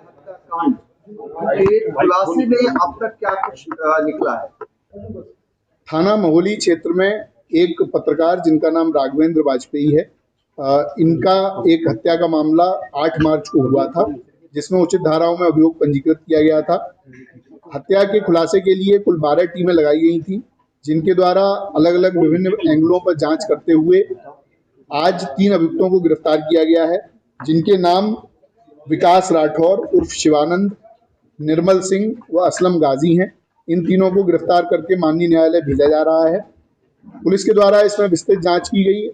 हत्याकांड के खुलासे में अब तक क्या कुछ निकला है? थाना महोली क्षेत्र में एक पत्रकार जिनका नाम राघवेंद्र वाजपेयी है, इनका एक हत्या का मामला 8 मार्च को हुआ था, जिसमें उचित धाराओं में अभियोग पंजीकृत किया गया था। हत्या के खुलासे के लिए कुल 12 टीमें लगाई गई थी, जिनके द्वारा अलग अलग विभिन्न एंगलों पर जांच करते हुए आज 3 अभियुक्तों को गिरफ्तार किया गया है, जिनके नाम विकास राठौर उर्फ शिवानंद, निर्मल सिंह व असलम गाजी हैं। इन तीनों को गिरफ्तार करके माननीय न्यायालय भेजा जा रहा है। पुलिस के द्वारा इसमें विस्तृत जांच की गई।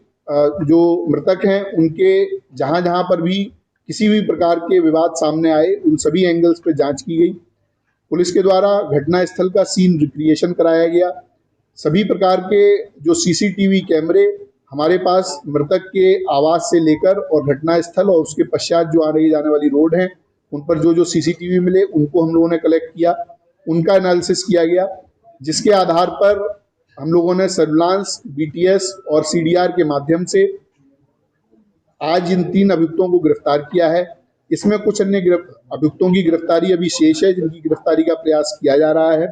जो मृतक हैं उनके जहां जहां पर भी किसी भी प्रकार के विवाद सामने आए, उन सभी एंगल्स पे जांच की गई। पुलिस के द्वारा घटना स्थल का सीन रिक्रिएशन कराया गया। सभी प्रकार के जो सीसीटीवी कैमरे हमारे पास मृतक के आवास से लेकर और घटना स्थल और उसके पश्चात जो आने जाने वाली रोड है, उन पर जो सीसीटीवी मिले उनको हम लोगों ने कलेक्ट किया, उनका एनालिसिस किया गया, जिसके आधार पर हम लोगों ने सर्विलांस, बीटीएस और सीडीआर के माध्यम से आज इन 3 अभियुक्तों को गिरफ्तार किया है। इसमें कुछ अन्य अभियुक्तों की गिरफ्तारी अभी शेष है, जिनकी गिरफ्तारी का प्रयास किया जा रहा है।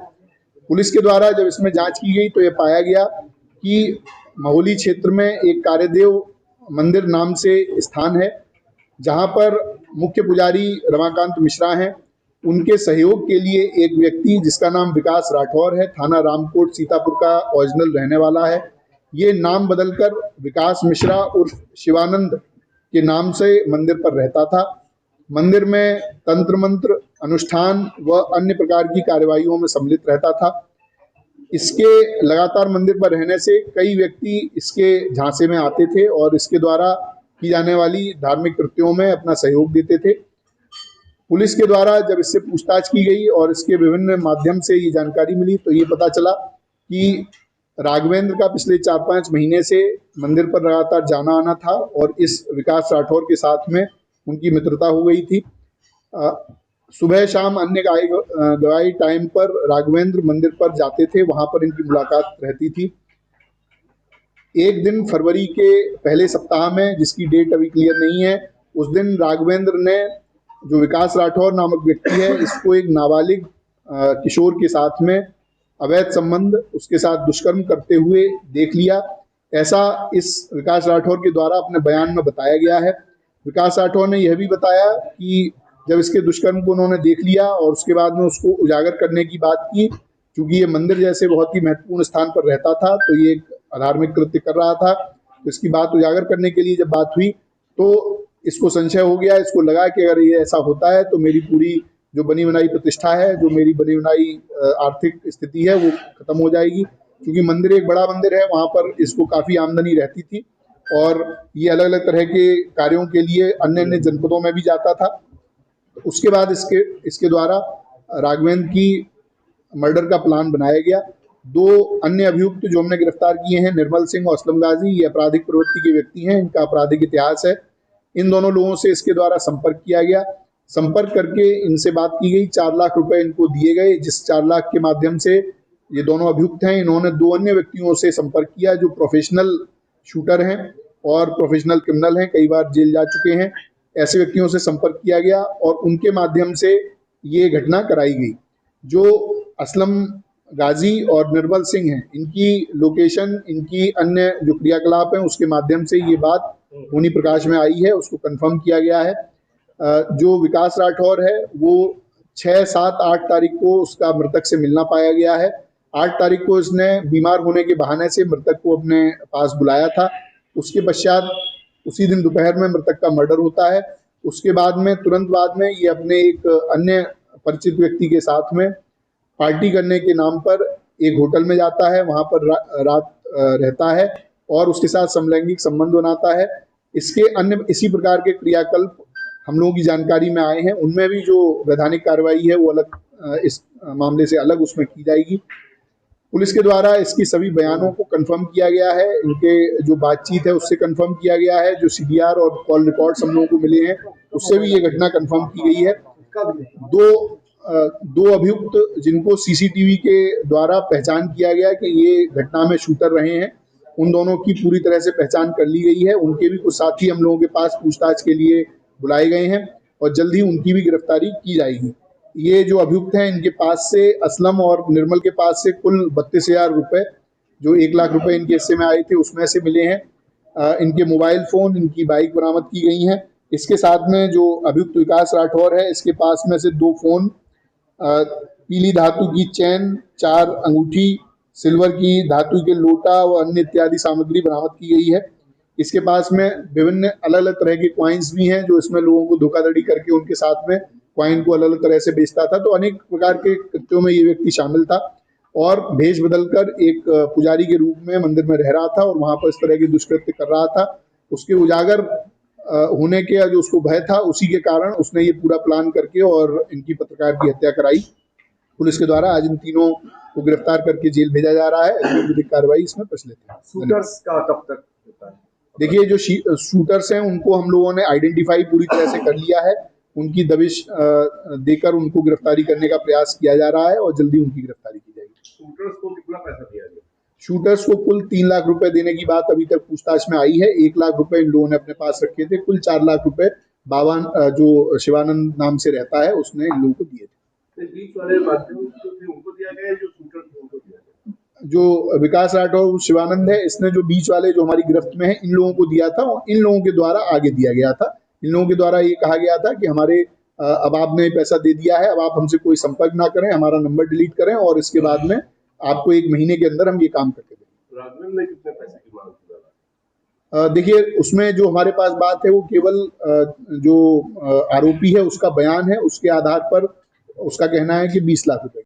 पुलिस के द्वारा जब इसमें जांच की गई तो यह पाया गया कि महोली क्षेत्र में एक कार्यदेव मंदिर नाम से स्थान है, जहां पर मुख्य पुजारी रमाकांत मिश्रा हैं। उनके सहयोग के लिए एक व्यक्ति जिसका नाम विकास राठौर है, थाना रामकोट सीतापुर का ओरिजिनल रहने वाला है, ये नाम बदलकर विकास मिश्रा उर्फ शिवानंद के नाम से मंदिर पर रहता था। मंदिर में तंत्र मंत्र, अनुष्ठान व अन्य प्रकार की कार्यवाहियों में सम्मिलित रहता था। इसके लगातार मंदिर पर रहने से कई व्यक्ति इसके झांसे में आते थे और इसके द्वारा की जाने वाली धार्मिक कृत्यों में अपना सहयोग देते थे। पुलिस के द्वारा जब इससे पूछताछ की गई और इसके विभिन्न माध्यम से ये जानकारी मिली तो ये पता चला कि राघवेंद्र का पिछले 4-5 महीने से मंदिर पर लगातार जाना आना था और इस विकास राठौर के साथ में उनकी मित्रता हो गई थी। सुबह शाम अन्य गवाही टाइम पर राघवेंद्र मंदिर पर जाते थे, वहां पर इनकी मुलाकात रहती थी। एक दिन फरवरी के पहले सप्ताह में, जिसकी डेट अभी क्लियर नहीं है, उस दिन राघवेंद्र ने जो विकास राठौर नामक व्यक्ति है, इसको एक नाबालिग किशोर के साथ में अवैध संबंध, उसके साथ दुष्कर्म करते हुए देख लिया। ऐसा इस विकास राठौर के द्वारा अपने बयान में बताया गया है। विकास राठौर ने यह भी बताया कि जब इसके दुष्कर्म को उन्होंने देख लिया और उसके बाद में उसको उजागर करने की बात की, क्योंकि ये मंदिर जैसे बहुत ही महत्वपूर्ण स्थान पर रहता था तो ये एक अधार्मिक कृत्य कर रहा था, तो इसकी बात उजागर करने के लिए जब बात हुई तो इसको संशय हो गया। इसको लगा कि अगर ये ऐसा होता है तो मेरी पूरी जो बनी बनाई प्रतिष्ठा है, जो मेरी बनी बनाई आर्थिक स्थिति है, वो खत्म हो जाएगी। क्योंकि मंदिर एक बड़ा मंदिर है, वहाँ पर इसको काफ़ी आमदनी रहती थी और ये अलग अलग तरह के कार्यों के लिए अन्य अन्य जनपदों में भी जाता था। उसके बाद इसके द्वारा राघवेंद्र की मर्डर का प्लान बनाया गया। 2 अन्य अभियुक्त जो हमने गिरफ्तार किए हैं, निर्मल सिंह और असलम गाजी, ये आपराधिक प्रवृत्ति के व्यक्ति हैं, इनका आपराधिक इतिहास है। इन दोनों लोगों से इसके द्वारा संपर्क किया गया। संपर्क करके इनसे बात की गई, 4 लाख रुपए इनको दिए गए, जिस 4 लाख के माध्यम से ये दोनों अभियुक्त हैं, इन्होंने 2 अन्य व्यक्तियों से संपर्क किया जो प्रोफेशनल शूटर हैं और प्रोफेशनल क्रिमिनल हैं, कई बार जेल जा चुके हैं। ऐसे व्यक्तियों से संपर्क किया गया और उनके माध्यम से ये घटना कराई गई। जो असलम गाजी और निर्मल सिंह हैं, इनकी लोकेशन, इनकी अन्य जो क्रियाकलाप हैं, उसके माध्यम से ये बात होनी प्रकाश में आई है, उसको कंफर्म किया गया है। जो विकास राठौर है वो 6, 7, 8 तारीख को उसका मृतक से मिलना पाया गया है। 8 तारीख को इसने बीमार होने के बहाने से मृतक को अपने पास बुलाया था। उसके पश्चात उसी दिन दोपहर में मृतक का मर्डर होता है। उसके बाद में तुरंत बाद में ये अपने एक अन्य परिचित व्यक्ति के साथ में पार्टी करने के नाम पर एक होटल में जाता है, वहाँ पर रात रहता है और उसके साथ समलैंगिक संबंध बनाता है। इसके अन्य इसी प्रकार के क्रियाकल्प हम लोगों की जानकारी में आए हैं। उनमें भी जो वैधानिक कार्रवाई है वो अलग, इस मामले से अलग उसमें की जाएगी। पुलिस के द्वारा इसकी सभी बयानों को कंफर्म किया गया है, इनके जो बातचीत है उससे कंफर्म किया गया है, जो सीडीआर और कॉल रिकॉर्ड्स हम लोगों को मिले हैं उससे भी ये घटना कंफर्म की गई है। 2 अभियुक्त जिनको सीसीटीवी के द्वारा पहचान किया गया कि ये घटना में शूटर रहे हैं, उन दोनों की पूरी तरह से पहचान कर ली गई है। उनके भी कुछ साथी हम लोगों के पास पूछताछ के लिए बुलाए गए हैं। और जल्द ही उनकी भी गिरफ्तारी की जाएगी। ये जो अभियुक्त हैं, इनके पास से असलम और निर्मल के पास से कुल 32,000 रुपये, जो 1 लाख रुपए इनके हिस्से में आए थे, उसमें से मिले हैं। इनके मोबाइल फ़ोन, इनकी बाइक बरामद की गई हैं। इसके साथ में जो अभियुक्त विकास राठौर है, इसके पास में से 2 फ़ोन, पीली धातु की चैन, 4 अंगूठी, सिल्वर की धातु के लोटा व अन्य इत्यादि सामग्री बरामद की गई है। इसके पास में विभिन्न अलग अलग तरह के कॉइन्स भी हैं, जो इसमें लोगों को धोखाधड़ी करके उनके साथ में कॉइन को अलग अलग तरह से बेचता था। तो अनेक प्रकार के कृत्यों में ये व्यक्ति शामिल था और भेष बदलकर एक पुजारी के रूप में मंदिर में रह रहा था और वहां पर इस तरह के दुष्कृत्य कर रहा था। उसके उजागर होने के जो उसको भय था, उसी के कारण उसने ये पूरा प्लान करके और इनकी पत्रकार की हत्या कराई। पुलिस के द्वारा आज इन तीनों को गिरफ्तार करके जेल भेजा जा रहा है। विधिक कार्रवाई इसमें प्रचलित है। शूटर्स का कब तक होता है? देखिए, जो शूटर्स हैं उनको हम लोगों ने आइडेंटिफाई पूरी तरह से कर लिया है। उनकी दबिश देकर उनको गिरफ्तारी करने का प्रयास किया जा रहा है और जल्दी उनकी गिरफ्तारी की जाएगी। शूटर्स को कितना पैसा दिया गया? शूटर्स को कुल 3 लाख रुपए देने की बात अभी तक पूछताछ में आई है। 1 लाख रुपए इन लोगों ने अपने पास रखे थे। कुल 4 लाख रुपए बाबा जो शिवानंद नाम से रहता है, उसने इन लोगों को दिए थे। बीच वाले माध्यम उनको दिया गया, जो शूटर थे उनको दिया गया? जो विकास राठौर शिवानंद है, इसने जो बीच वाले जो हमारी गिरफ्त में है, इन लोगों को दिया था और इन लोगों के द्वारा आगे दिया गया था। इन लोगों के द्वारा ये कहा गया था कि हमारे अब आपने पैसा दे दिया है, अब आप हमसे कोई संपर्क ना करें, हमारा नंबर डिलीट करें और इसके बाद में आपको 1 महीने के अंदर हम ये काम करके देंगे। राघवेंद्र ने कितने पैसे की मांग की? देखिए, उसमें जो हमारे पास बात है वो केवल जो आरोपी है उसका बयान है, उसके आधार पर उसका कहना है कि 20 लाख रुपए।